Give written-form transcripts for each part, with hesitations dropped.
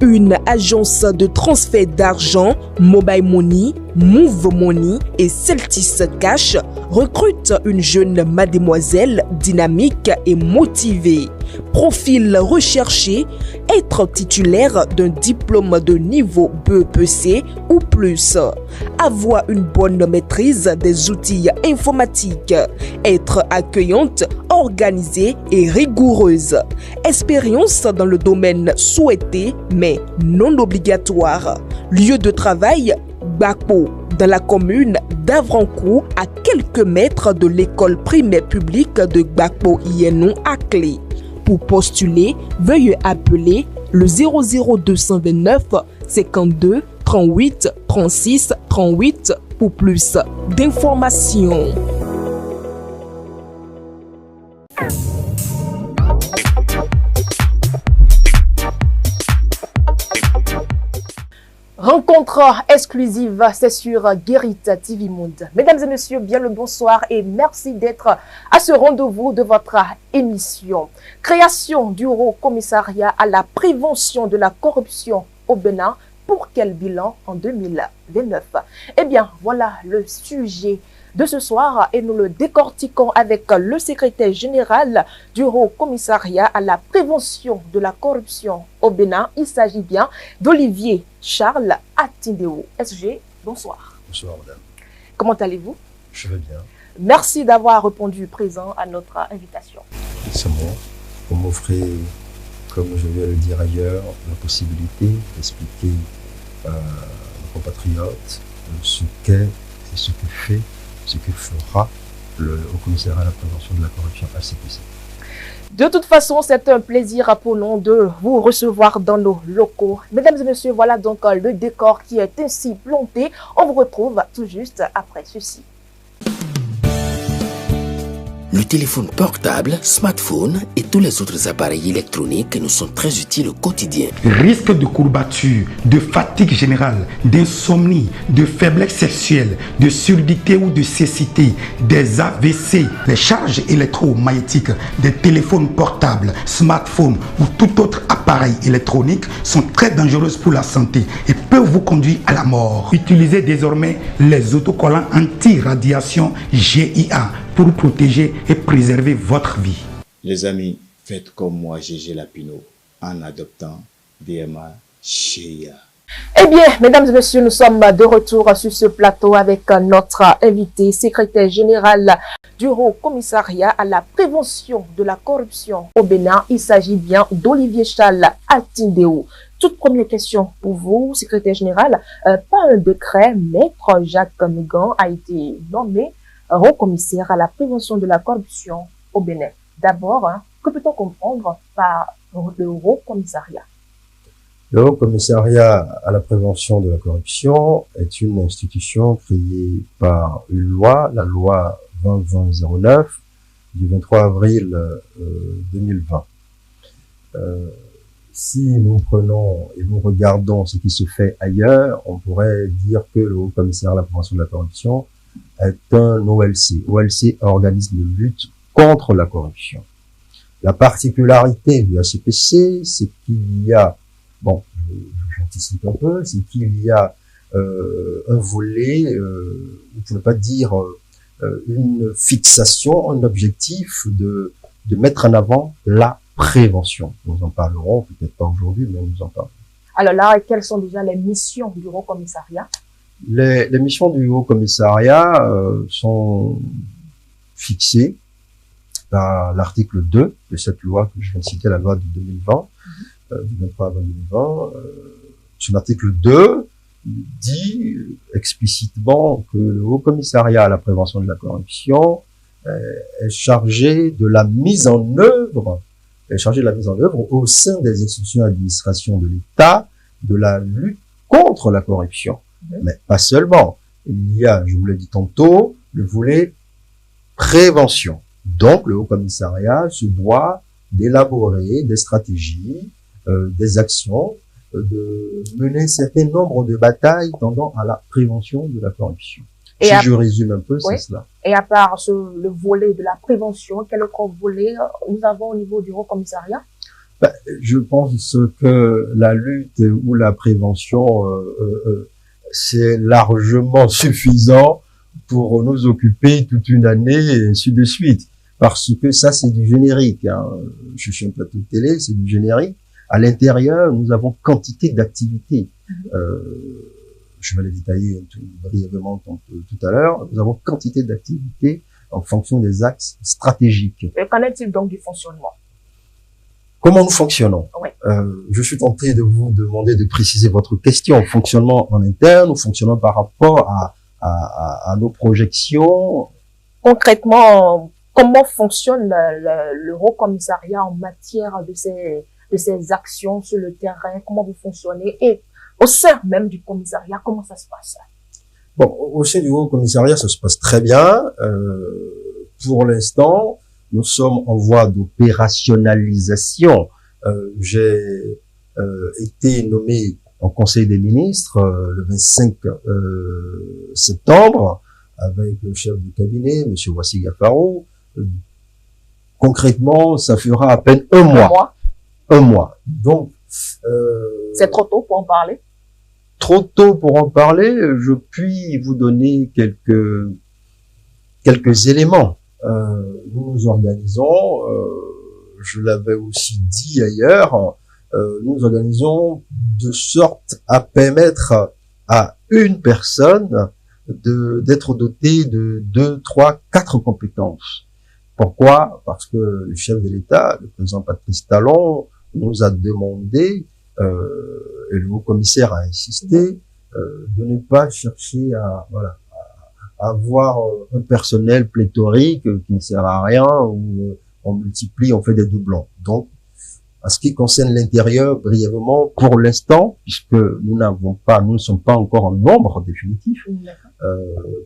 Une agence de transfert d'argent, Mobile Money, Move Money et Celtis Cash recrute une jeune mademoiselle dynamique et motivée. Profil recherché, être titulaire d'un diplôme de niveau BEPC ou plus, avoir une bonne maîtrise des outils informatiques, être accueillante, organisée et rigoureuse, expérience dans le domaine souhaité mais non obligatoire, lieu de travail, Gbakpo, dans la commune d'Avrancourt, à quelques mètres de l'école primaire publique de Gbakpo-Ienon à Clé. Pour postuler, veuillez appeler le 00229 52 38 36 38 pour plus d'informations. Rencontre exclusive, c'est sur Guérite TV Monde. Mesdames et messieurs, bien le bonsoir et merci d'être à ce rendez-vous de votre émission. Création du Haut Commissariat à la prévention de la corruption au Bénin. Pour quel bilan en 2029? Eh bien, voilà le sujet de ce soir et nous le décortiquons avec le secrétaire général du Haut Commissariat à la prévention de la corruption au Bénin. Il s'agit bien d'Olivier Charles Atindéo. SG, bonsoir. Bonsoir, madame. Comment allez-vous? Je vais bien. Merci d'avoir répondu présent à notre invitation. C'est moi, pour m'offrir, comme je viens de le dire ailleurs, la possibilité d'expliquer à nos compatriotes ce qu'est et ce que fait, ce que fera le Haut Commissariat à la prévention de la corruption HCPC. De toute façon, c'est un plaisir pour nous de vous recevoir dans nos locaux. Mesdames et messieurs, voilà donc le décor qui est ainsi planté. On vous retrouve tout juste après ceci. Le téléphone portable, smartphone et tous les autres appareils électroniques nous sont très utiles au quotidien. Risque de courbature, de fatigue générale, d'insomnie, de faiblesse sexuelle, de surdité ou de cécité, des AVC, les charges électromagnétiques des téléphones portables, smartphones ou tout autre appareil électronique sont très dangereuses pour la santé et peuvent vous conduire à la mort. Utilisez désormais les autocollants anti-radiation GIA pour protéger et préserver votre vie. Les amis, faites comme moi, Gégé Lapino, en adoptant DMA GIA. Eh bien, mesdames et messieurs, nous sommes de retour sur ce plateau avec notre invité, secrétaire général du Haut Commissariat à la prévention de la corruption au Bénin. Il s'agit bien d'Olivier Charles Atindéo. Toute première question pour vous, secrétaire général. Par un décret, Maître Jacques Megan a été nommé Haut Commissaire à la prévention de la corruption au Bénin. D'abord, que peut-on comprendre par le Haut Commissariat? Le Haut Commissariat à la prévention de la corruption est une institution créée par une loi, la loi 2020-09 du 23 avril 2020. Si nous prenons et nous regardons ce qui se fait ailleurs, on pourrait dire que le Haut Commissariat à la prévention de la corruption est un OLC. OLC, organisme de lutte contre la corruption. La particularité du HCPC, c'est qu'il y a, bon, j'anticipe un peu, c'est qu'il y a un volet, pour ne pas dire une fixation, un objectif de mettre en avant la prévention. Nous en parlerons, peut-être pas aujourd'hui, mais nous en parlerons. Alors là, quelles sont déjà les missions du Haut Commissariat? Les missions du Haut Commissariat sont fixées par l'article 2 de cette loi que je viens de citer, la loi de 2020, du 23 avril 2020. Son article 2 dit explicitement que le Haut Commissariat à la prévention de la corruption est chargé de la mise en œuvre, au sein des institutions d'administration de l'État de la lutte contre la corruption. Mais pas seulement. Il y a, je vous l'ai dit tantôt, le volet prévention. Donc, le Haut Commissariat se doit d'élaborer des stratégies, des actions, de mener un certain nombre de batailles tendant à la prévention de la corruption. Et si je résume un peu, c'est cela. Et à part le volet de la prévention, quel autre volet nous avons au niveau du Haut Commissariat? Je pense que la lutte ou la prévention, c'est largement suffisant pour nous occuper toute une année et ainsi de suite. Parce que ça, c'est du générique. Hein. Je suis un plateau de télé, c'est du générique. À l'intérieur, nous avons quantité d'activités. Je vais les détailler brièvement tout à l'heure. Nous avons quantité d'activités en fonction des axes stratégiques. Et qu'en est-il donc du fonctionnement? Comment nous fonctionnons? Oui. Je suis tenté de vous demander de préciser votre question. Fonctionnement en interne, nous fonctionnons par rapport à nos projections. Concrètement, comment fonctionne le Haut Commissariat en matière de ces actions sur le terrain? Comment vous fonctionnez? Et au sein même du commissariat, comment ça se passe? Bon, au sein du Haut Commissariat, ça se passe très bien. Pour l'instant, nous sommes en voie d'opérationnalisation. J'ai été nommé en Conseil des ministres le 25 septembre avec le chef du cabinet, M. Wassi Gafarou. Concrètement, ça fera à peine un mois. Un mois. Donc, c'est trop tôt pour en parler? Trop tôt pour en parler. Je puis vous donner quelques éléments. Nous nous organisons, je l'avais aussi dit ailleurs, nous organisons de sorte à permettre à une personne d'être dotée de 2, 3, 4 compétences. Pourquoi? Parce que le chef de l'État, le président Patrice Talon, nous a demandé, et le haut-commissaire a insisté, de ne pas chercher à avoir un personnel pléthorique qui ne sert à rien, où on multiplie, on fait des doublons. Donc, en ce qui concerne l'intérieur, brièvement, pour l'instant, puisque nous ne sommes pas encore en nombre définitif,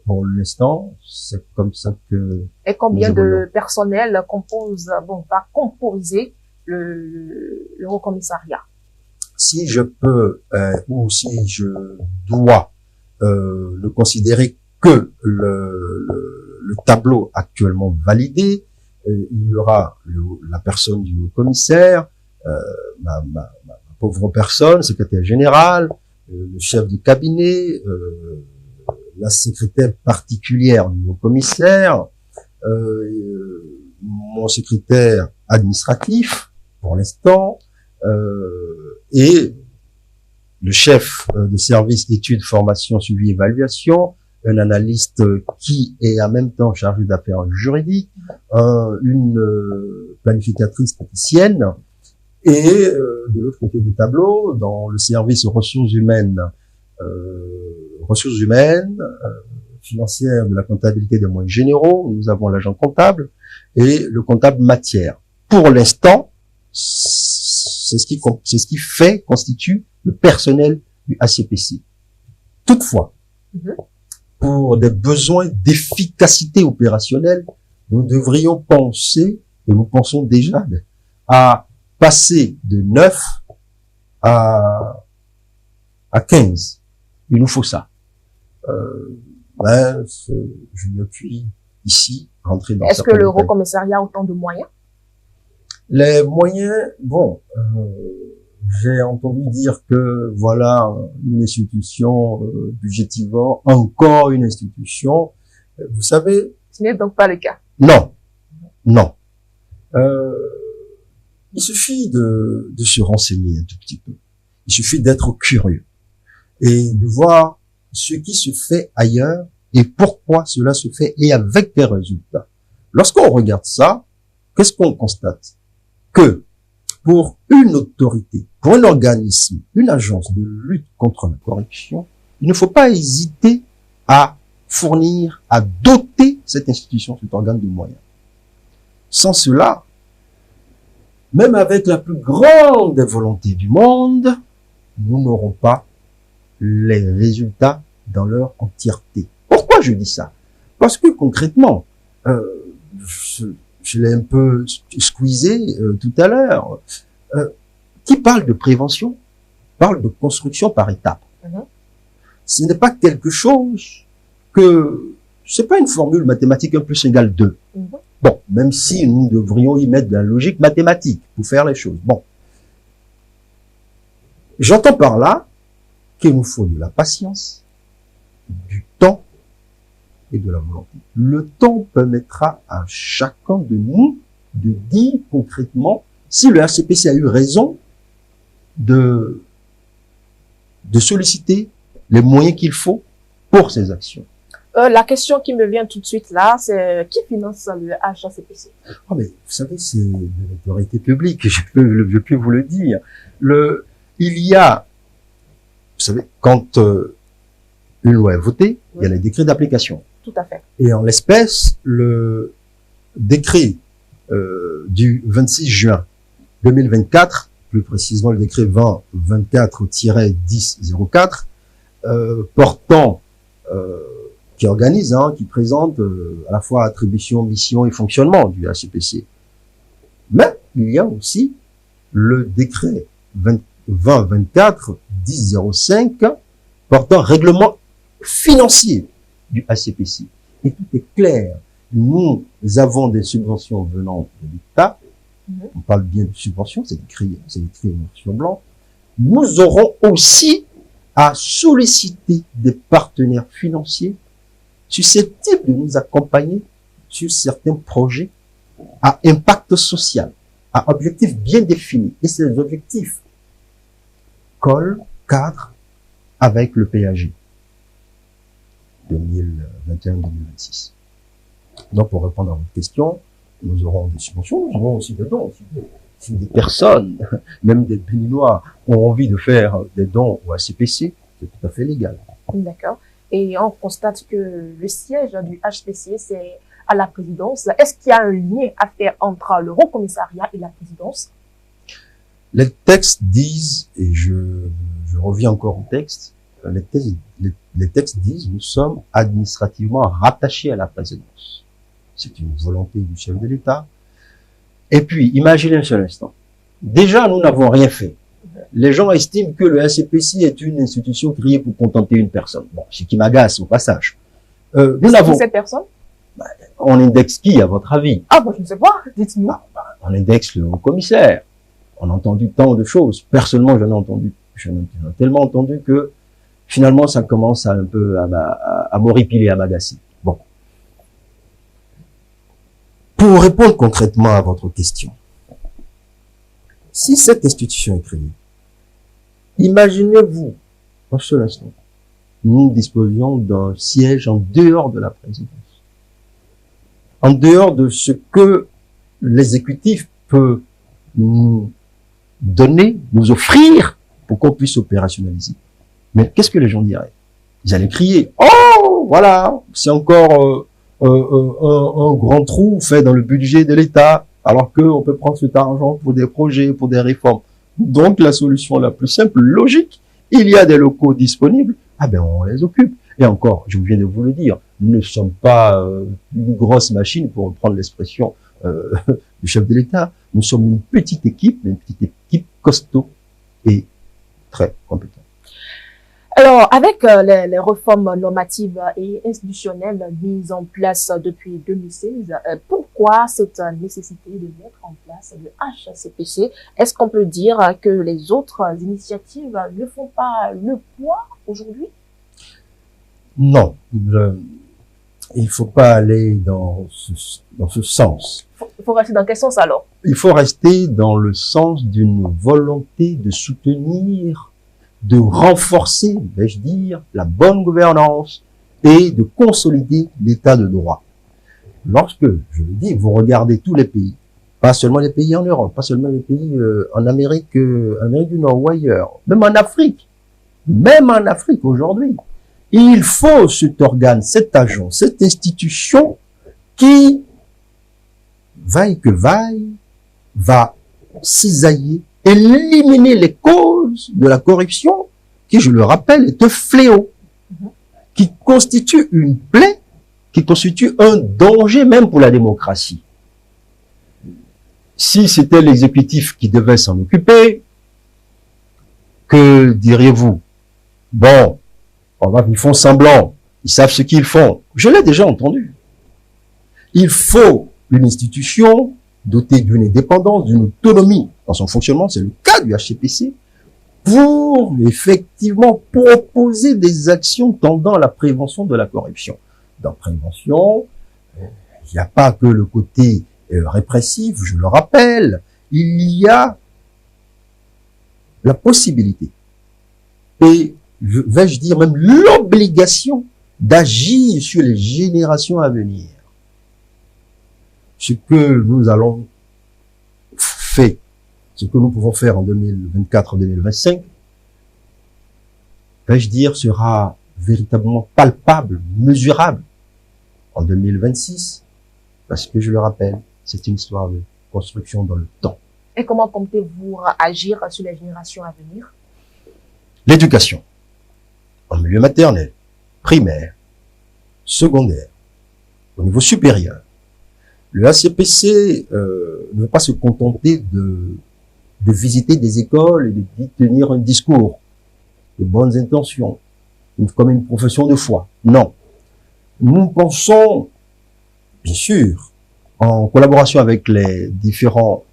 pour l'instant, c'est comme ça que... Et combien de personnel va composer le Haut Commissariat? Si je peux, ou si je dois le considérer que le tableau actuellement validé, il y aura la personne du haut-commissaire, ma pauvre personne, secrétaire général, le chef du cabinet, la secrétaire particulière du haut-commissaire, mon secrétaire administratif, pour l'instant, et le chef de service études, formation, suivi, évaluation, un analyste qui est en même temps chargé d'affaires juridiques, une planificatrice statisticienne, et de l'autre côté du tableau, dans le service ressources humaines, financières de la comptabilité des moyens généraux, nous avons l'agent comptable et le comptable matière. Pour l'instant, c'est ce qui constitue le personnel du ACPC. Toutefois, pour des besoins d'efficacité opérationnelle, nous devrions penser, et nous pensons déjà, à passer de 9 à 15. Il nous faut ça. Je ne puis ici rentrer dans... Est-ce que le Haut Commissariat a autant de moyens? Les moyens, j'ai entendu dire que voilà une institution budgétivore, encore une institution. Vous savez... Ce n'est donc pas le cas. Non. Il suffit de se renseigner un tout petit peu. Il suffit d'être curieux et de voir ce qui se fait ailleurs et pourquoi cela se fait et avec quels résultats. Lorsqu'on regarde ça, qu'est-ce qu'on constate? Que pour une autorité, pour un organisme, une agence de lutte contre la corruption, il ne faut pas hésiter à fournir, à doter cette institution, cet organe de moyens. Sans cela, même avec la plus grande des volontés du monde, nous n'aurons pas les résultats dans leur entièreté. Pourquoi je dis ça? Parce que concrètement, je l'ai un peu squeezé tout à l'heure, qui parle de prévention, parle de construction par étapes. Ce n'est pas quelque chose que... C'est pas une formule mathématique 1 + 2. Bon, même si nous devrions y mettre de la logique mathématique pour faire les choses. Bon, J'entends par là qu'il nous faut de la patience, du temps et de la volonté. Le temps permettra à chacun de nous de dire concrètement si le HCPC a eu raison de solliciter les moyens qu'il faut pour ses actions. La question qui me vient tout de suite là, c'est qui finance le HCPC? Oh, mais vous savez, c'est de l'autorité publique, je peux vous le dire. Il y a, vous savez, quand une loi est votée, il y a les décrets d'application. Tout à fait. Et en l'espèce, le décret du 26 juin 2024, plus précisément le décret 2024-1004, portant, qui organise, qui présente à la fois attribution, mission et fonctionnement du HCPC. Mais il y a aussi le décret 2024-1005 portant règlement financier du HCPC. Et tout est clair. Nous avons des subventions venant de l'État. On parle bien de subventions, c'est écrit noir sur blanc. Nous aurons aussi à solliciter des partenaires financiers susceptibles de nous accompagner sur certains projets à impact social, à objectifs bien définis. Et ces objectifs collent, cadrent avec le PAG 2021-2026. Donc, pour répondre à votre question, nous aurons des subventions, nous aurons aussi des dons. Si des personnes, même des Béninois, ont envie de faire des dons au HCPC, c'est tout à fait légal. D'accord. Et on constate que le siège du HCPC, c'est à la présidence. Est-ce qu'il y a un lien à faire entre le Haut Commissariat et la présidence? Les textes disent, et je reviens encore au texte, les textes disent, nous sommes administrativement rattachés à la présidence. C'est une volonté du chef de l'État. Et puis, imaginez un seul instant. Déjà, nous n'avons rien fait. Les gens estiment que le HCPC est une institution créée pour contenter une personne. Bon, ce qui m'agace au passage. Nous n'avons. Cette personne? On indexe qui, à votre avis? Ah, je ne sais pas. Dites-nous. On indexe le commissaire. On a entendu tant de choses. Personnellement, j'en ai tellement entendu que finalement, ça commence à un peu à m'horripiler, à m'agacer. Bon. Pour répondre concrètement à votre question, si cette institution est créée, imaginez-vous, un seul instant, nous disposions d'un siège en dehors de la présidence, en dehors de ce que l'exécutif peut nous donner, nous offrir pour qu'on puisse opérationnaliser. Mais qu'est-ce que les gens diraient? Ils allaient crier, oh, voilà, c'est encore un grand trou fait dans le budget de l'État, alors qu'on peut prendre cet argent pour des projets, pour des réformes. Donc, la solution la plus simple, logique, il y a des locaux disponibles, on les occupe. Et encore, je viens de vous le dire, nous ne sommes pas une grosse machine, pour reprendre l'expression du chef de l'État. Nous sommes une petite équipe costaud et très compétente. Alors, avec les réformes normatives et institutionnelles mises en place depuis 2016, pourquoi cette nécessité de mettre en place le HCPC? Est-ce qu'on peut dire que les autres initiatives ne font pas le poids aujourd'hui? Non, il faut pas aller dans ce sens. Il faut rester dans quel sens alors? Il faut rester dans le sens d'une volonté de soutenir, de renforcer, vais-je dire, la bonne gouvernance et de consolider l'état de droit. Lorsque, je le dis, vous regardez tous les pays, pas seulement les pays en Europe, pas seulement les pays en Amérique du Nord ou ailleurs, même en Afrique aujourd'hui, il faut cet organe, cet agent, cette institution qui, vaille que vaille, va cisailler, éliminer les causes de la corruption, qui, je le rappelle, est un fléau, qui constitue une plaie, qui constitue un danger même pour la démocratie. Si c'était l'exécutif qui devait s'en occuper, que diriez-vous? Bon, ils font semblant, ils savent ce qu'ils font. Je l'ai déjà entendu. Il faut une institution dotée d'une indépendance, d'une autonomie dans son fonctionnement, c'est le cas du HCPC, pour effectivement proposer des actions tendant à la prévention de la corruption. Dans prévention, il n'y a pas que le côté répressif, je le rappelle, il y a la possibilité et, vais-je dire même l'obligation d'agir sur les générations à venir. Ce que nous allons faire, ce que nous pouvons faire en 2024-2025, vais-je dire, sera véritablement palpable, mesurable en 2026, parce que je le rappelle, c'est une histoire de construction dans le temps. Et comment comptez-vous agir sur les générations à venir? L'éducation, en milieu maternel, primaire, secondaire, au niveau supérieur. Le ACPC ne veut pas se contenter de visiter des écoles et de tenir un discours de bonnes intentions, comme une profession de foi. Non. Nous pensons, bien sûr, en collaboration avec les différents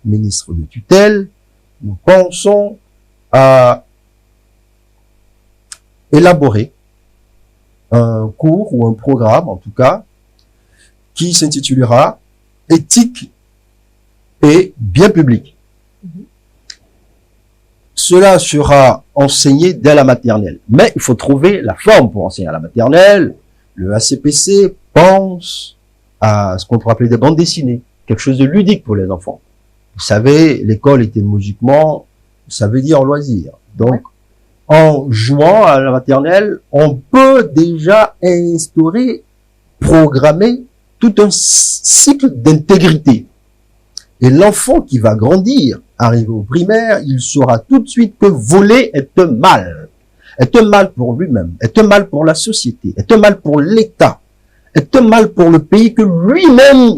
ministres de tutelle, nous pensons à élaborer un cours ou un programme, en tout cas, qui s'intitulera « Éthique et bien public ». Cela sera enseigné dès la maternelle. Mais il faut trouver la forme pour enseigner à la maternelle. Le ACPC pense à ce qu'on pourrait appeler des bandes dessinées, quelque chose de ludique pour les enfants. Vous savez, l'école étymologiquement, ça veut dire loisir. Donc, en jouant à la maternelle, on peut déjà instaurer, programmer tout un cycle d'intégrité. Et l'enfant qui va grandir, arriver au primaire, il saura tout de suite que voler est un mal. Est un mal pour lui-même, est un mal pour la société, est un mal pour l'État, est un mal pour le pays que lui-même,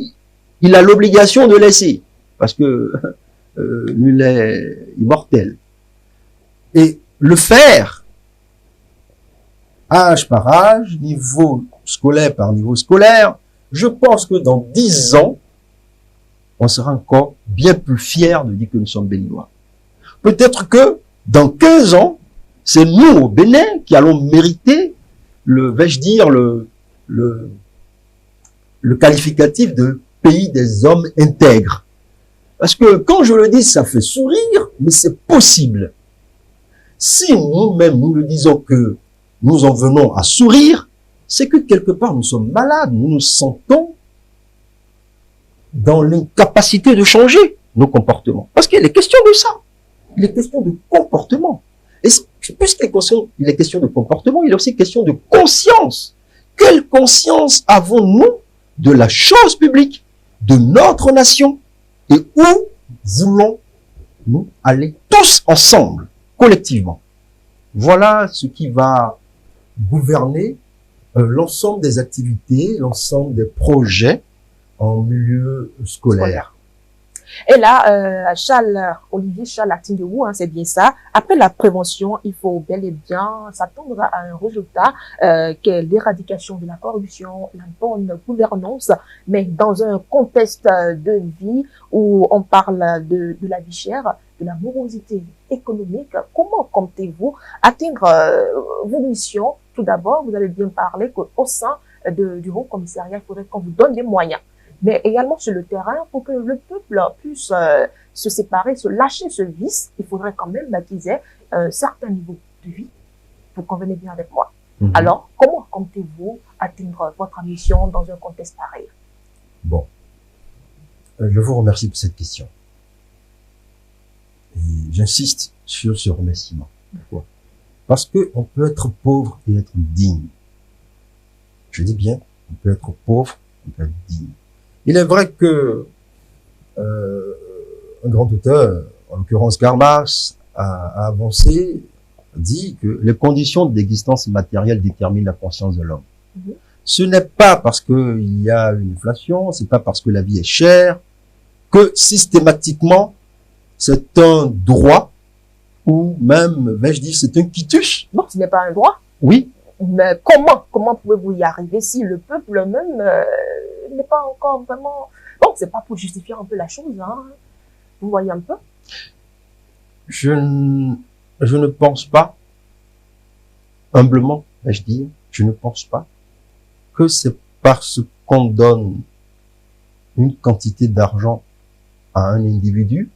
il a l'obligation de laisser. Parce que nul est immortel. Et le faire, âge par âge, niveau scolaire par niveau scolaire, je pense que dans 10 ans, on sera encore bien plus fiers de dire que nous sommes béninois. Peut-être que dans 15 ans, c'est nous au Bénin qui allons mériter vais-je dire, le qualificatif de pays des hommes intègres. Parce que quand je le dis, ça fait sourire, mais c'est possible. Si nous-mêmes, nous le disons que nous en venons à sourire, c'est que quelque part, nous sommes malades, nous nous sentons dans l'incapacité de changer nos comportements. Parce qu'il est question de ça. Il est question de comportement. Et puisqu'il est question de comportement, il est aussi question de conscience. Quelle conscience avons-nous de la chose publique, de notre nation, et où voulons-nous aller tous ensemble, collectivement? Voilà ce qui va gouverner l'ensemble des activités, l'ensemble des projets en milieu scolaire. Et là, Olivier Charles Atindewu, hein, c'est bien ça. Après la prévention, il faut bel et bien s'attendre à un résultat qui est l'éradication de la corruption, la bonne gouvernance, mais dans un contexte de vie où on parle de la vie chère, de la morosité économique. Comment comptez-vous atteindre vos missions? Tout d'abord, vous avez bien parlé qu'au sein du Haut Commissariat, il faudrait qu'on vous donne des moyens, mais également sur le terrain, pour que le peuple puisse se séparer, se lâcher ce vice, il faudrait quand même qu'ils aient un certain niveau de vie. Vous convenez bien avec moi. Alors, comment comptez-vous atteindre votre mission dans un contexte pareil? Bon, je vous remercie pour cette question. Et j'insiste sur ce remerciement. Pourquoi? Parce que on peut être pauvre et être digne. Je dis bien, on peut être pauvre, on peut être digne. Il est vrai que un grand auteur, en l'occurrence Karl Marx, a avancé, dit que les conditions d'existence matérielle déterminent la conscience de l'homme. Ce n'est pas parce qu'il y a une inflation, c'est pas parce que la vie est chère, que systématiquement c'est un droit, ou même, vais-je dire, c'est un quitus. Non, ce n'est pas un droit. Oui. Mais comment pouvez-vous y arriver si le peuple même n'est pas encore vraiment... Bon, c'est pas pour justifier un peu la chose, hein. Vous voyez un peu? je ne pense pas, humblement, vais-je dire, je ne pense pas que c'est parce qu'on donne une quantité d'argent à un individu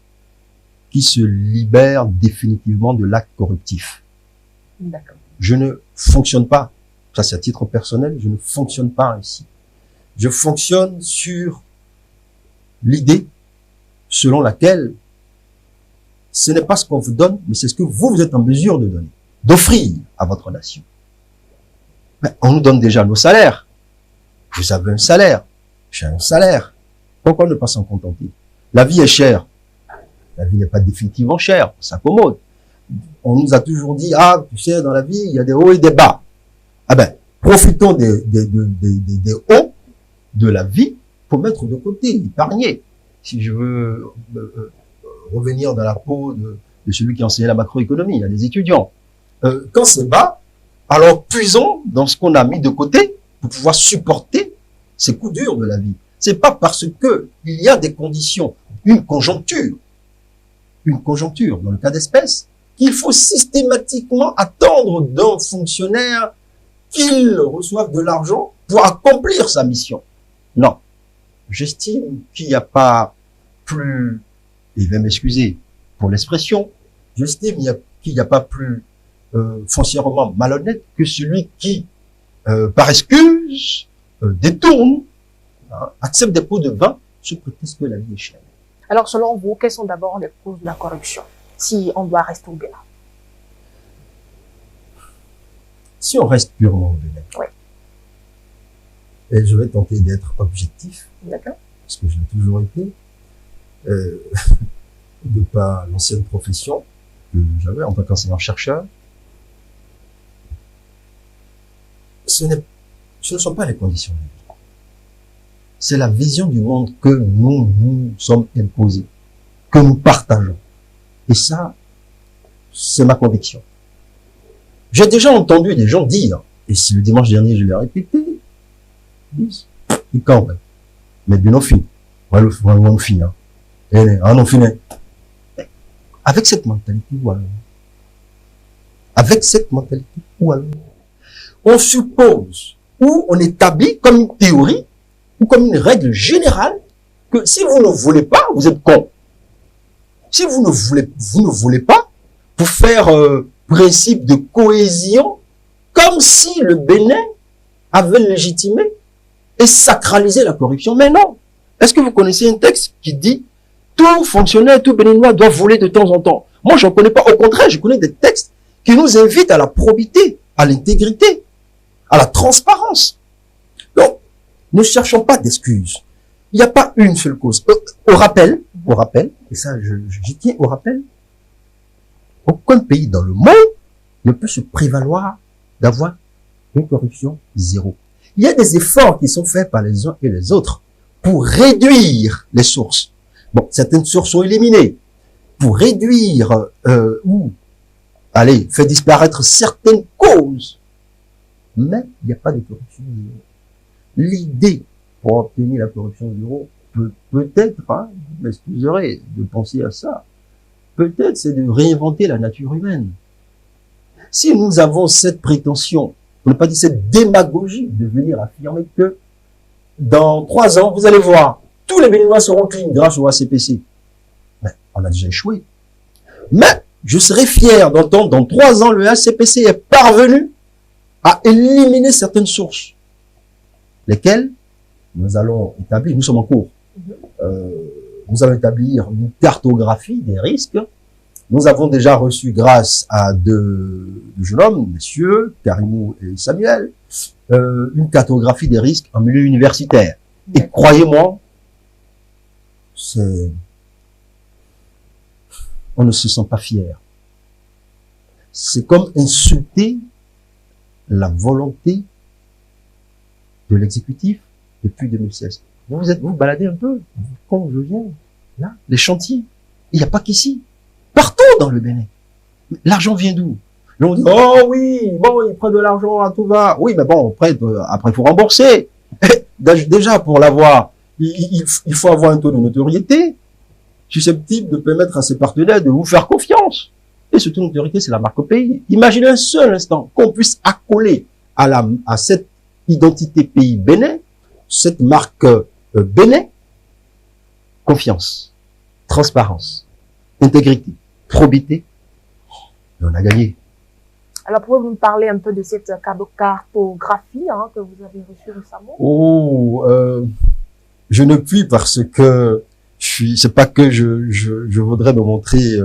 qui se libère définitivement de l'acte corruptif. D'accord. Je ne fonctionne pas, ça c'est à titre personnel, je ne fonctionne pas ainsi. Je fonctionne sur l'idée selon laquelle ce n'est pas ce qu'on vous donne, mais c'est ce que vous êtes en mesure de donner, d'offrir à votre nation. Mais on nous donne déjà nos salaires. Vous avez un salaire, j'ai un salaire. Pourquoi ne pas s'en contenter? La vie est chère. La vie n'est pas définitivement chère, on s'accommode. On nous a toujours dit, ah, tu sais, dans la vie, il y a des hauts et des bas. Ah ben, profitons des hauts de la vie pour mettre de côté, épargner. Si je veux revenir dans la peau de celui qui enseignait la macroéconomie, il y a des étudiants. Quand c'est bas, alors puisons dans ce qu'on a mis de côté pour pouvoir supporter ces coups durs de la vie. C'est pas parce que il y a des conditions, une conjoncture dans le cas d'espèce, qu'il faut systématiquement attendre d'un fonctionnaire qu'il reçoive de l'argent pour accomplir sa mission. Non. J'estime qu'il n'y a pas plus, il va m'excuser pour l'expression, j'estime qu'il n'y a pas plus foncièrement malhonnête que celui qui, par excuse, détourne, accepte des pots de vin sous prétexte que la vie est chère. Alors, selon vous, quelles sont d'abord les causes de la corruption, si on doit rester au Bénin? Si on reste purement au Bénin, oui. Et je vais tenter d'être objectif, d'accord, parce que je l'ai toujours été, de par l'ancienne profession que j'avais en tant qu'enseignant-chercheur, ce ne sont pas les conditions de vie. C'est la vision du monde que nous sommes imposés, que nous partageons. Et ça, c'est ma conviction. J'ai déjà entendu des gens dire, et si le dimanche dernier je l'ai répété, et quand même, mais bien on finit. On finit. On finit. Avec cette mentalité, voilà. Avec cette mentalité, voilà. On suppose, ou on établit comme une théorie, ou comme une règle générale, que si vous ne voulez pas, vous êtes con. Si vous ne voulez pas, pour faire principe de cohésion, comme si le Bénin avait légitimé et sacralisé la corruption. Mais non. Est-ce que vous connaissez un texte qui dit tout fonctionnaire, tout béninois doit voler de temps en temps? Moi, je ne connais pas. Au contraire, je connais des textes qui nous invitent à la probité, à l'intégrité, à la transparence. Donc, ne cherchons pas d'excuses. Il n'y a pas une seule cause. Au rappel, et ça, j'y tiens au rappel, aucun pays dans le monde ne peut se prévaloir d'avoir une corruption zéro. Il y a des efforts qui sont faits par les uns et les autres pour réduire les sources. Bon, certaines sources sont éliminées. Pour réduire ou faire disparaître certaines causes. Mais il n'y a pas de corruption zéro. L'idée pour obtenir la corruption zéro peut-être, vous m'excuserez de penser à ça, peut-être c'est de réinventer la nature humaine. Si nous avons cette prétention, pour ne pas dire cette démagogie de venir affirmer que dans 3 ans, vous allez voir, tous les Béninois seront clean grâce au ACPC. Mais on a déjà échoué. Mais je serais fier d'entendre dans 3 ans, le ACPC est parvenu à éliminer certaines sources, lesquelles nous allons établir, nous sommes en cours, nous allons établir une cartographie des risques. Nous avons déjà reçu, grâce à deux jeunes hommes, messieurs, Karimou et Samuel, une cartographie des risques en milieu universitaire. Et croyez-moi, on ne se sent pas fier. C'est comme insulter la volonté de l'exécutif depuis 2016. Vous baladez un peu, quand je viens, là, les chantiers, il n'y a pas qu'ici. Partout dans le Bénin. L'argent vient d'où? On dit, oh oui, bon, il prend de l'argent à tout va. Oui, mais bon, après, il faut rembourser. Déjà, pour l'avoir, il faut avoir un taux de notoriété susceptible de permettre à ses partenaires de vous faire confiance. Et surtout, une autorité, c'est la marque au pays. Imaginez un seul instant qu'on puisse accoler à cette identité pays Bénin, cette marque Bénin, confiance, transparence, intégrité, probité. Et on a gagné. Alors, pouvez-vous me parler un peu de cette cartographie que vous avez reçue récemment? Oh, je ne puis parce que c'est pas que je voudrais me montrer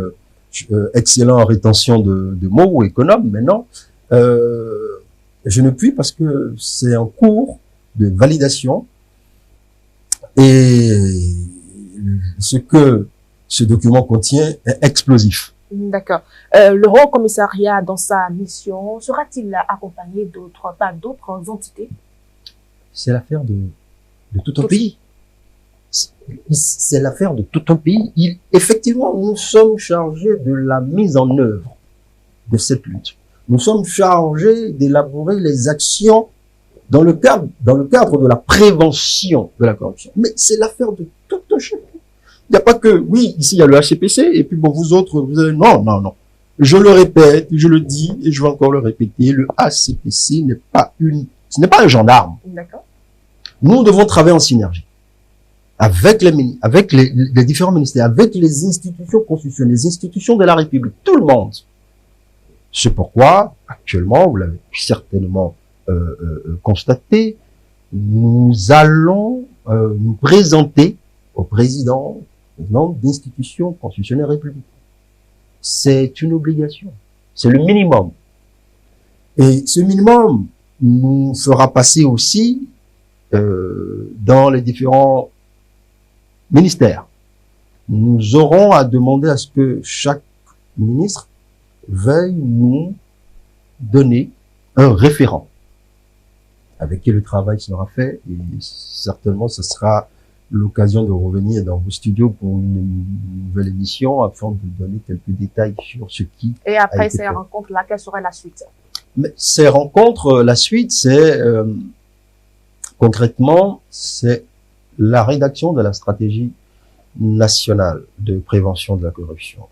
excellent en rétention de mots ou économe, mais non. Je ne puis parce que c'est en cours de validation et ce que ce document contient est explosif. D'accord. Le Haut Commissariat, dans sa mission, sera-t-il accompagné d'autres entités? C'est l'affaire de tout un pays. C'est l'affaire de tout un pays. Effectivement, nous sommes chargés de la mise en œuvre de cette lutte. Nous sommes chargés d'élaborer les actions dans le cadre de la prévention de la corruption. Mais c'est l'affaire de tout un chacun. Il n'y a pas que, oui, ici il y a le HCPC, et puis bon, vous autres, vous avez, non. Je le répète, je le dis, et je vais encore le répéter, le HCPC ce n'est pas un gendarme. D'accord. Nous devons travailler en synergie. Avec les différents ministères, avec les institutions constitutionnelles, les institutions de la République, tout le monde. C'est pourquoi, actuellement, vous l'avez certainement constaté, nous allons nous présenter au président d'institutions constitutionnelles républicaines. C'est une obligation. C'est le minimum. Et ce minimum nous fera passer aussi dans les différents ministères. Nous aurons à demander à ce que chaque ministre veuille nous donner un référent avec qui le travail sera fait, et certainement ce sera l'occasion de revenir dans vos studios pour une nouvelle émission afin de donner quelques détails sur ce qui Et après ces rencontres-là, quelle serait la suite? Mais ces rencontres, la suite, c'est concrètement, c'est la rédaction de la stratégie nationale de prévention de la corruption.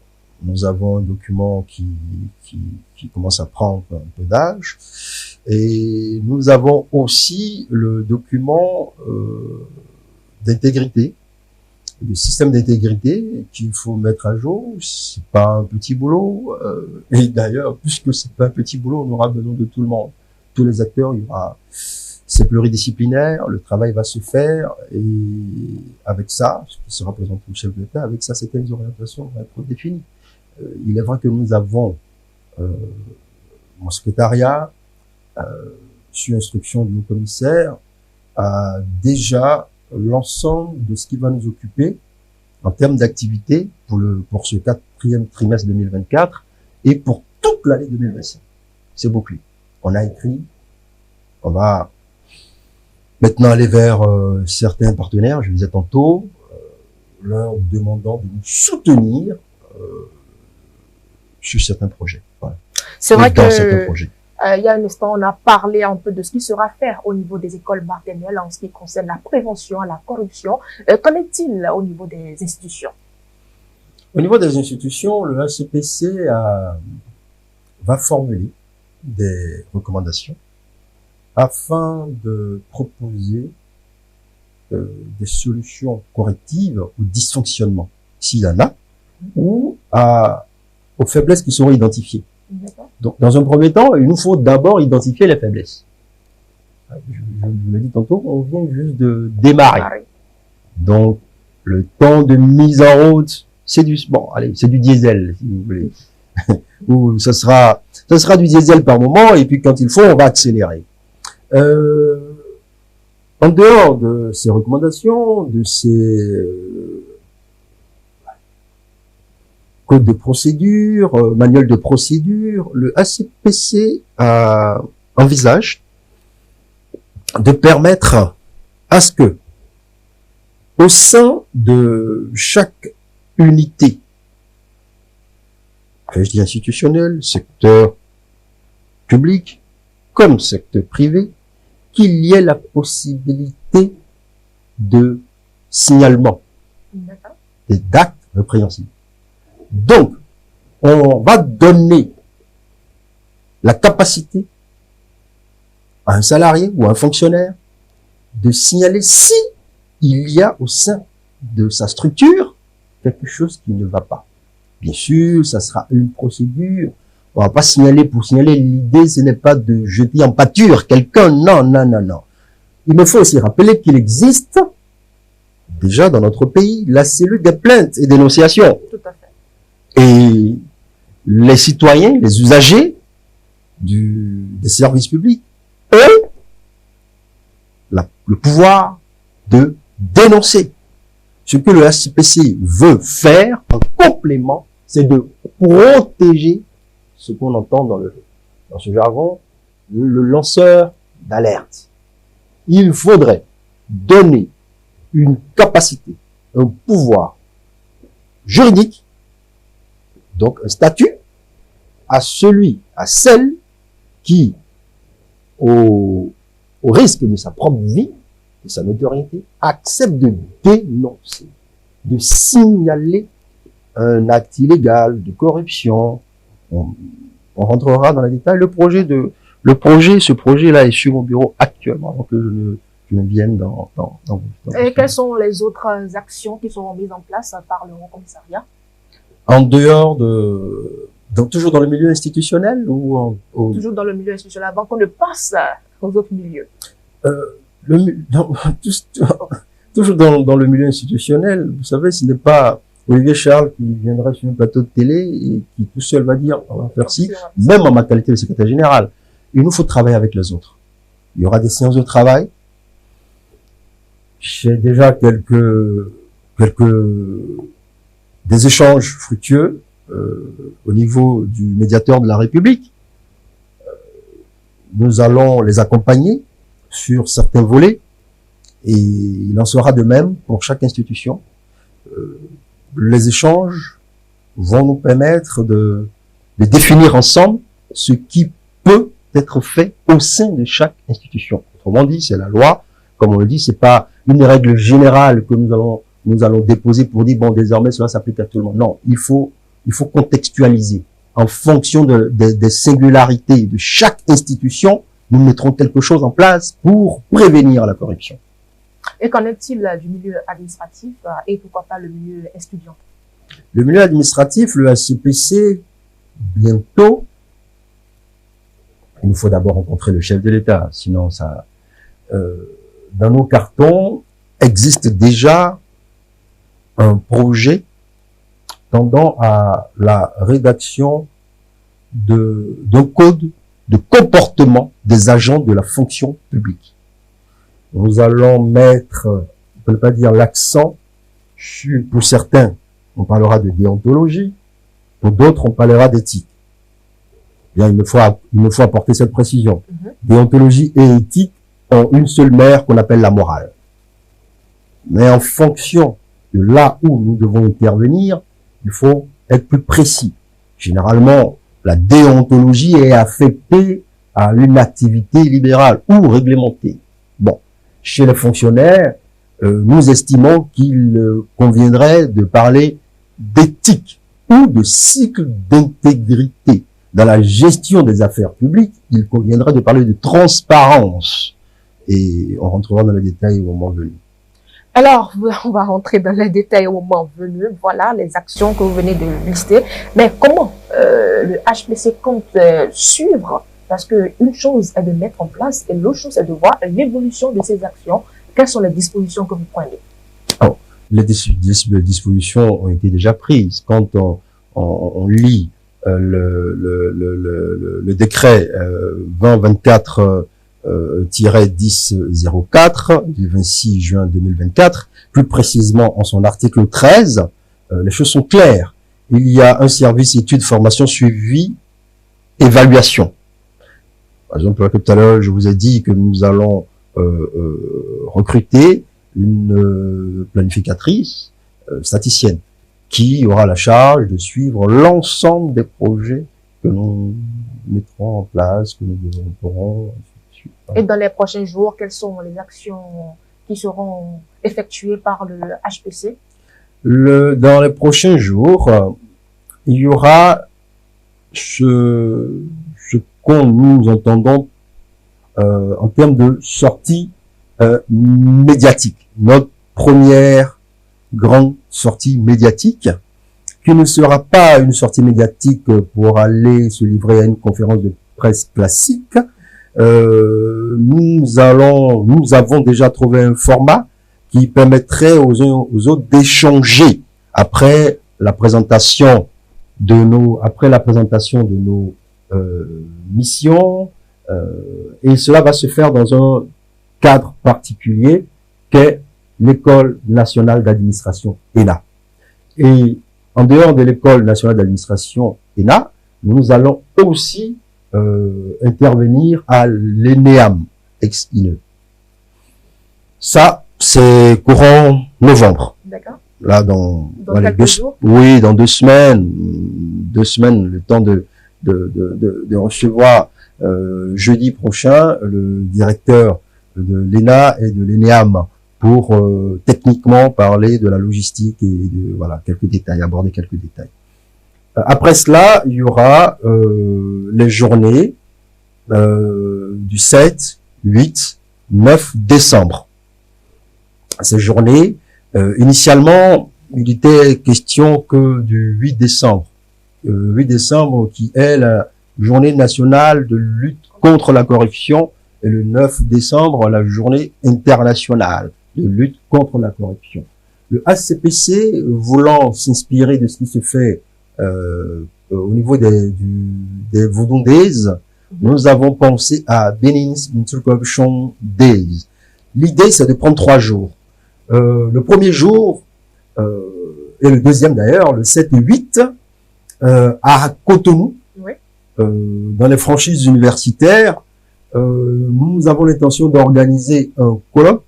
Nous avons un document qui commence à prendre un peu d'âge, et nous avons aussi le document d'intégrité, le système d'intégrité qu'il faut mettre à jour. C'est pas un petit boulot, et d'ailleurs, puisque c'est pas un petit boulot, on aura besoin de tout le monde, tous les acteurs. C'est pluridisciplinaire, le travail va se faire, et avec ça, ce qui sera présenté au chef de l'État, avec ça, certaines orientations vont être définies. Il est vrai que nous avons mon secrétariat, sur instruction du haut-commissaire, a déjà l'ensemble de ce qui va nous occuper en termes d'activité pour ce 4e trimestre 2024 et pour toute l'année 2025. C'est bouclé. On a écrit, on va maintenant aller vers certains partenaires, je le disais tantôt, leur demandant de nous soutenir sur certains projets. Voilà. C'est vrai dans certains projets. Il y a un instant, on a parlé un peu de ce qui sera fait au niveau des écoles maternelles en ce qui concerne la prévention à la corruption. Qu'en est-il au niveau des institutions? Au niveau des institutions, le HCPC va formuler des recommandations afin de proposer des solutions correctives aux dysfonctionnements, s'il y en a, ou aux faiblesses qui seront identifiées. Donc, dans un premier temps, il nous faut d'abord identifier les faiblesses. Je vous l'ai dit tantôt, on vient juste de démarrer. Donc, le temps de mise en route, c'est du diesel, si vous voulez. Ou ça sera du diesel par moment, et puis quand il faut, on va accélérer. En dehors de ces recommandations, de ces code de procédure, manuel de procédure, le HCPC envisage de permettre à ce que, au sein de chaque unité, je dis institutionnelle, secteur public, comme secteur privé, qu'il y ait la possibilité de signalement d'actes répréhensibles. Donc, on va donner la capacité à un salarié ou à un fonctionnaire de signaler si il y a au sein de sa structure quelque chose qui ne va pas. Bien sûr, ça sera une procédure. On va pas signaler pour signaler. L'idée, ce n'est pas de jeter en pâture quelqu'un. Non, non, non, non. Il me faut aussi rappeler qu'il existe déjà dans notre pays la cellule des plaintes et dénonciations. Tout à fait. Et les citoyens, les usagers des services publics ont le pouvoir de dénoncer. Ce que le HCPC veut faire en complément, c'est de protéger ce qu'on entend dans ce jargon, le lanceur d'alerte. Il faudrait donner une capacité, un pouvoir juridique, donc un statut, à celle qui, au risque de sa propre vie, de sa notoriété, accepte de dénoncer, de signaler un acte illégal, de corruption. On rentrera dans les détails. Ce projet-là est sur mon bureau actuellement, donc je ne vienne dans Et quelles sont les autres actions qui seront mises en place par le Haut Commissariat? En dehors donc toujours dans le milieu institutionnel ou toujours dans le milieu institutionnel avant qu'on ne passe aux autres milieux. Toujours dans le milieu institutionnel, vous savez, ce n'est pas Olivier Charles qui viendrait sur un plateau de télé et qui tout seul va dire on va faire ci, même en ma qualité de secrétaire général. Il nous faut travailler avec les autres. Il y aura des séances de travail. J'ai déjà des échanges fructueux au niveau du médiateur de la République. Nous allons les accompagner sur certains volets et il en sera de même pour chaque institution. Les échanges vont nous permettre de définir ensemble ce qui peut être fait au sein de chaque institution. Autrement dit, c'est la loi. Comme on le dit, c'est pas une règle générale que nous allons déposer pour dire bon, désormais cela s'applique à tout le monde. Non, il faut contextualiser en fonction des singularités de chaque institution. Nous mettrons quelque chose en place pour prévenir la corruption. Et qu'en est-il du milieu administratif et pourquoi pas le milieu étudiant? Le milieu administratif, le HCPC, bientôt, il nous faut d'abord rencontrer le chef de l'État, sinon ça... dans nos cartons existe déjà un projet tendant à la rédaction d'un code de comportement des agents de la fonction publique. Nous allons mettre, on ne peut pas dire l'accent sur, pour certains, on parlera de déontologie, pour d'autres, on parlera d'éthique. Bien, il me faut apporter cette précision. Déontologie et éthique ont une seule mère qu'on appelle la morale. Mais en fonction de là où nous devons intervenir, il faut être plus précis. Généralement, la déontologie est affectée à une activité libérale ou réglementée. Bon, chez les fonctionnaires, nous estimons qu'il conviendrait de parler d'éthique ou de cycle d'intégrité. Dans la gestion des affaires publiques, il conviendrait de parler de transparence. Et on rentrera dans les détails au moment venu. Alors, on va rentrer dans les détails au moment venu. Voilà les actions que vous venez de lister. Mais comment le HPC compte suivre? Parce que une chose est de mettre en place et l'autre chose est de voir l'évolution de ces actions. Quelles sont les dispositions que vous prenez? Alors, les dispositions ont été déjà prises. Quand on lit le décret 2024-1004 du 26 juin 2024, plus précisément en son article 13, les choses sont claires. Il y a un service études, formation, suivi, évaluation. Par exemple, tout à l'heure, je vous ai dit que nous allons recruter une planificatrice statisticienne qui aura la charge de suivre l'ensemble des projets que nous mettrons en place, que nous développerons. Et dans les prochains jours, quelles sont les actions qui seront effectuées par le HPC? Dans les prochains jours, il y aura ce qu'on nous entendons en termes de sortie médiatique. Notre première grande sortie médiatique, qui ne sera pas une sortie médiatique pour aller se livrer à une conférence de presse classique. Nous avons déjà trouvé un format qui permettrait aux uns aux autres d'échanger après la présentation de nos missions, et cela va se faire dans un cadre particulier qu'est l'École nationale d'administration ENA. Et en dehors de l'École nationale d'administration ENA, nous allons aussi intervenir à l'ENEAM, ex-INE. Ça, c'est courant novembre. D'accord. Là, dans quelques jours? Oui, dans 2 semaines. 2 semaines, le temps de recevoir jeudi prochain le directeur de l'ENA et de l'ENEAM pour techniquement parler de la logistique et de quelques détails, aborder quelques détails. Après cela, il y aura les journées du 7, 8, 9 décembre. Ces journées, initialement, il était question que du 8 décembre. 8 décembre qui est la journée nationale de lutte contre la corruption, et le 9 décembre, la journée internationale de lutte contre la corruption. Le HCPC, voulant s'inspirer de ce qui se fait au niveau des Voodoo Days, nous avons pensé à Benin's Anti-Corruption Days. L'idée, c'est de prendre 3 jours. Le premier jour, et le deuxième d'ailleurs, le 7 et 8, à Cotonou, Oui. dans les franchises universitaires, nous avons l'intention d'organiser un colloque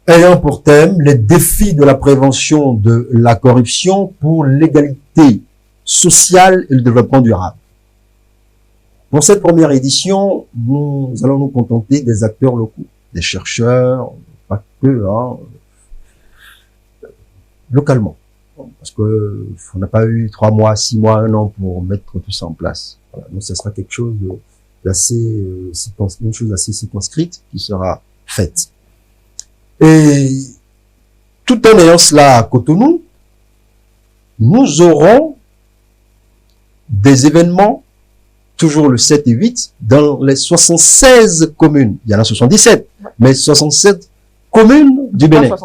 ayant pour thème les défis de la prévention de la corruption pour l'égalité sociale et le développement durable. Pour cette première édition, nous allons nous contenter des acteurs locaux, des chercheurs, pas que, localement. Parce que on n'a pas eu 3 mois, 6 mois, 1 an pour mettre tout ça en place. Voilà. Donc, ce sera quelque chose d'assez, une chose assez circonscrite qui sera faite. Et tout en ayant cela à Cotonou, nous aurons des événements, toujours le 7 et 8, dans les 76 communes. Il y en a 77, mais 67 communes du Bénin.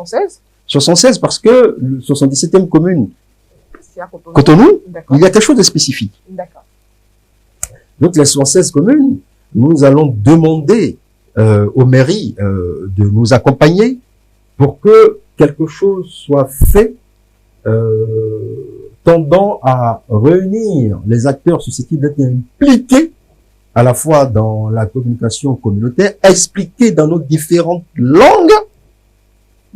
76 parce que le 77e commune, Cotonou, il y a quelque chose de spécifique. D'accord. Donc les 76 communes, nous allons demander aux mairies de nous accompagner pour que quelque chose soit fait tendant à réunir les acteurs susceptibles d'être impliqués à la fois dans la communication communautaire, expliquer dans nos différentes langues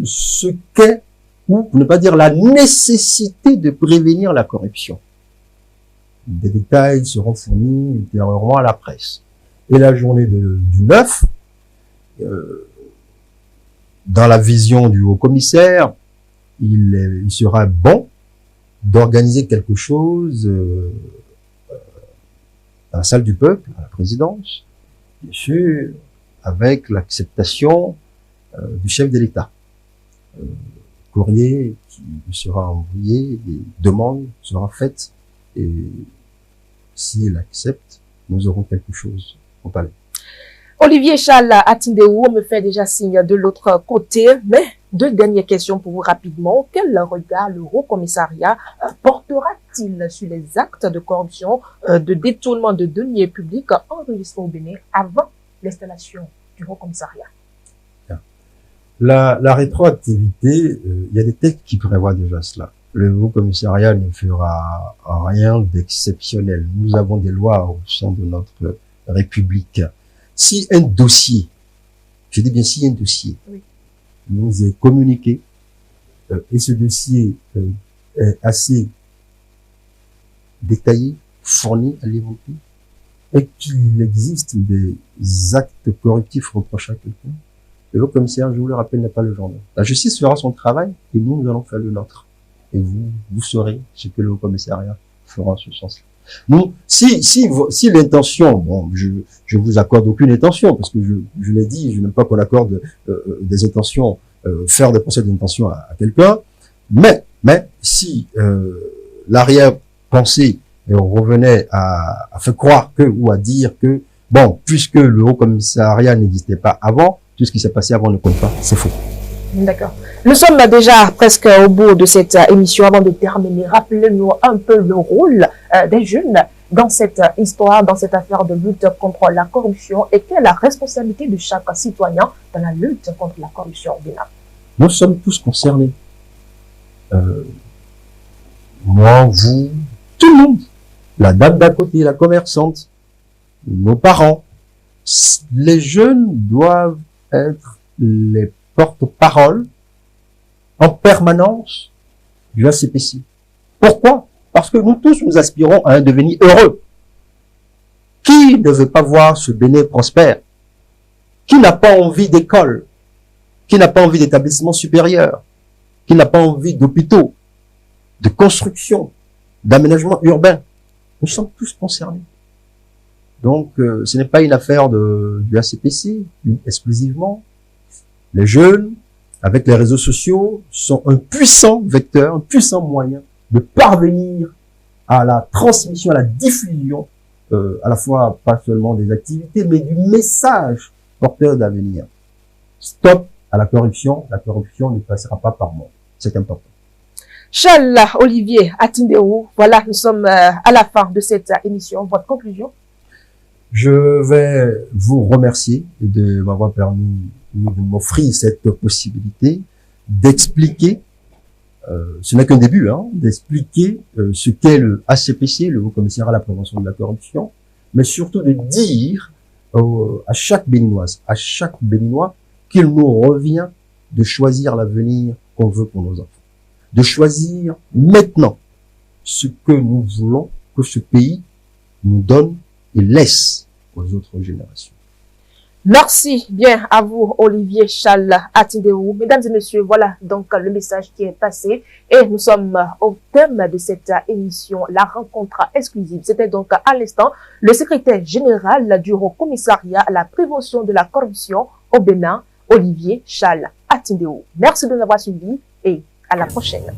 ce qu'est, ou pour ne pas dire la nécessité de prévenir la corruption. Des détails seront fournis ultérieurement à la presse. Et la journée du 9, dans la vision du haut-commissaire, il sera bon d'organiser quelque chose dans la salle du peuple, à la présidence, bien sûr, avec l'acceptation du chef de l'État. Courrier qui sera envoyé, des demandes seront faites, et s'il accepte, nous aurons quelque chose au palais. Olivier Charles Atindéou me fait déjà signe de l'autre côté, mais 2 dernières questions pour vous rapidement. Quel regard le Haut-Commissariat portera-t-il sur les actes de corruption, de détournement de deniers publics enregistrés au Bénin avant l'installation du Haut-Commissariat? La rétroactivité, il y a des textes qui prévoient déjà cela. Le Haut-Commissariat ne fera rien d'exceptionnel. Nous avons des lois au sein de notre République. Si un dossier, je dis bien si un dossier, oui, nous est communiqué, et ce dossier est assez détaillé, fourni à l'évoquer, et qu'il existe des actes corruptifs reprochés à quelqu'un, le Haut-Commissaire, je vous le rappelle, n'est pas le gendarme. La justice fera son travail, et nous allons faire le nôtre. Et vous saurez ce que le Haut-Commissariat fera en ce sens-là. Donc, si l'intention, bon, je vous accorde aucune intention, parce que je l'ai dit, je n'aime pas qu'on accorde des intentions, faire des procès d'intention à quelqu'un, mais si l'arrière-pensée revenait à faire croire que, ou à dire que, bon, puisque le Haut Commissariat n'existait pas avant, tout ce qui s'est passé avant ne compte pas, c'est faux. D'accord. Nous sommes déjà presque au bout de cette émission. Avant de terminer, rappelez-nous un peu le rôle des jeunes dans cette histoire, dans cette affaire de lutte contre la corruption, et quelle est la responsabilité de chaque citoyen dans la lutte contre la corruption au Bénin. Nous sommes tous concernés. Moi, vous, tout le monde. La dame d'à côté, la commerçante, nos parents. Les jeunes doivent être les porte-parole en permanence du ACPC. Pourquoi? Parce que nous tous, nous aspirons à un devenir heureux. Qui ne veut pas voir ce Bénin prospère? Qui n'a pas envie d'école? Qui n'a pas envie d'établissement supérieur? Qui n'a pas envie d'hôpitaux, de construction, d'aménagement urbain? Nous sommes tous concernés. Donc, ce n'est pas une affaire du ACPC exclusivement. Les jeunes, avec les réseaux sociaux, sont un puissant vecteur, un puissant moyen de parvenir à la transmission, à la diffusion, à la fois pas seulement des activités, mais du message porteur d'avenir. Stop à la corruption ne passera pas par moi. C'est important. Charles Olivier Atindéou, voilà, nous sommes à la fin de cette émission. Votre conclusion? Je vais vous remercier de m'avoir permis de m'offrir cette possibilité d'expliquer, ce n'est qu'un début, hein, d'expliquer ce qu'est le ACPC, le Haut Commissariat à la prévention de la corruption, mais surtout de dire à chaque Béninoise, à chaque Béninois, qu'il nous revient de choisir l'avenir qu'on veut pour nos enfants. De choisir maintenant ce que nous voulons que ce pays nous donne et laisse aux autres générations. Merci bien à vous, Olivier Charles Atindéou. Mesdames et messieurs, voilà donc le message qui est passé. Et nous sommes au thème de cette émission, la rencontre exclusive. C'était donc à l'instant le secrétaire général du Haut Commissariat à la prévention de la corruption au Bénin, Olivier Charles Atindéou. Merci de nous avoir suivis et à la prochaine.